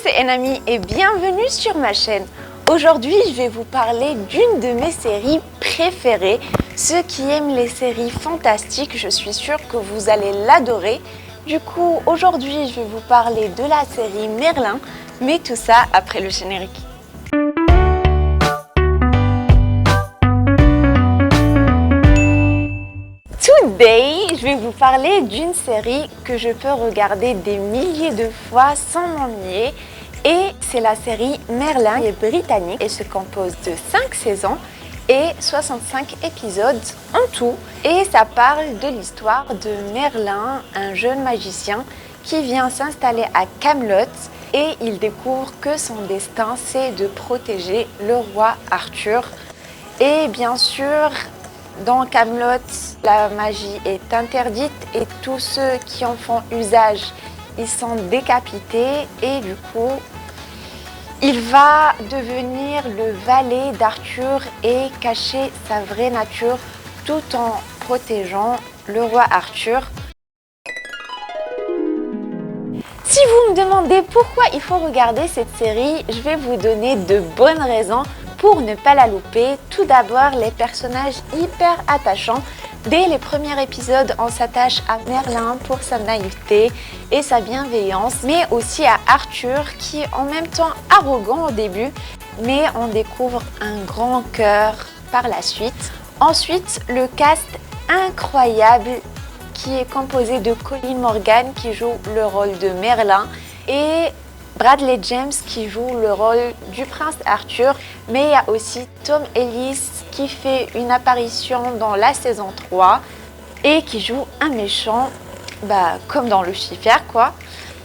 c'est Enami et bienvenue sur ma chaîne. Aujourd'hui, je vais vous parler d'une de mes séries préférées. Ceux qui aiment les séries fantastiques, je suis sûre que vous allez l'adorer. Du coup, aujourd'hui, je vais vous parler de la série Merlin, mais tout ça après le générique. Today, je vais vous parler d'une série que je peux regarder des milliers de fois sans m'ennuyer. Et c'est la série Merlin, qui est britannique et se compose de 5 saisons et 65 épisodes en tout. Et ça parle de l'histoire de Merlin, un jeune magicien qui vient s'installer à Camelot et il découvre que son destin c'est de protéger le roi Arthur. Et bien sûr, dans Camelot, la magie est interdite et tous ceux qui en font usage, ils sont décapités et du coup, il va devenir le valet d'Arthur et cacher sa vraie nature tout en protégeant le roi Arthur. Si vous me demandez pourquoi il faut regarder cette série, je vais vous donner de bonnes raisons pour ne pas la louper. Tout d'abord, les personnages hyper attachants. Dès les premiers épisodes, on s'attache à Merlin pour sa naïveté et sa bienveillance, mais aussi à Arthur qui est en même temps arrogant au début, mais on découvre un grand cœur par la suite. Ensuite, le cast incroyable qui est composé de Colin Morgan qui joue le rôle de Merlin et Bradley James qui joue le rôle du prince Arthur, mais il y a aussi Tom Ellis qui fait une apparition dans la saison 3 et qui joue un méchant, comme dans Lucifer quoi.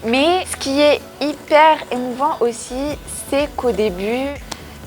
Mais ce qui est hyper émouvant aussi, c'est qu'au début,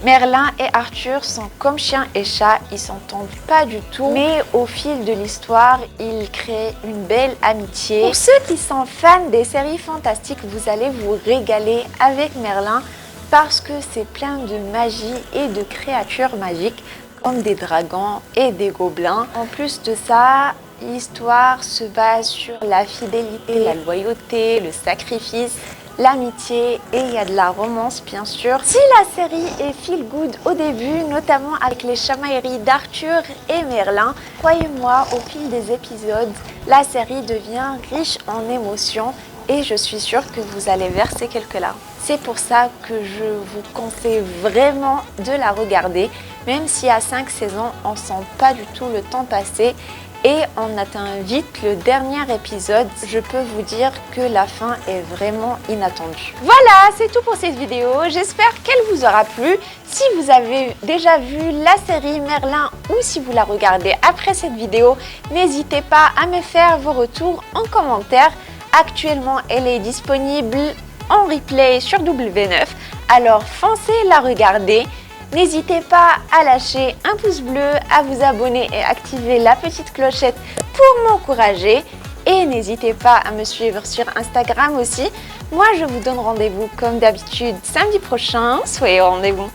Merlin et Arthur sont comme chien et chat, ils s'entendent pas du tout, mais au fil de l'histoire, ils créent une belle amitié. Pour ceux qui sont fans des séries fantastiques, vous allez vous régaler avec Merlin parce que c'est plein de magie et de créatures magiques comme des dragons et des gobelins. En plus de ça, l'histoire se base sur la fidélité, la loyauté, le sacrifice, l'amitié et il y a de la romance bien sûr. Si la série est feel good au début, notamment avec les chamailleries d'Arthur et Merlin, croyez-moi, au fil des épisodes, la série devient riche en émotions et je suis sûre que vous allez verser quelques larmes. C'est pour ça que je vous conseille vraiment de la regarder, même si à 5 saisons, on ne sent pas du tout le temps passer. Et on atteint vite le dernier épisode. Je peux vous dire que la fin est vraiment inattendue. Voilà, c'est tout pour cette vidéo. J'espère qu'elle vous aura plu. Si vous avez déjà vu la série Merlin ou si vous la regardez après cette vidéo, n'hésitez pas à me faire vos retours en commentaire. Actuellement, elle est disponible en replay sur W9. Alors foncez la regarder. N'hésitez pas à lâcher un pouce bleu, à vous abonner et activer la petite clochette pour m'encourager. Et n'hésitez pas à me suivre sur Instagram aussi. Moi, je vous donne rendez-vous comme d'habitude samedi prochain. Soyez au rendez-vous.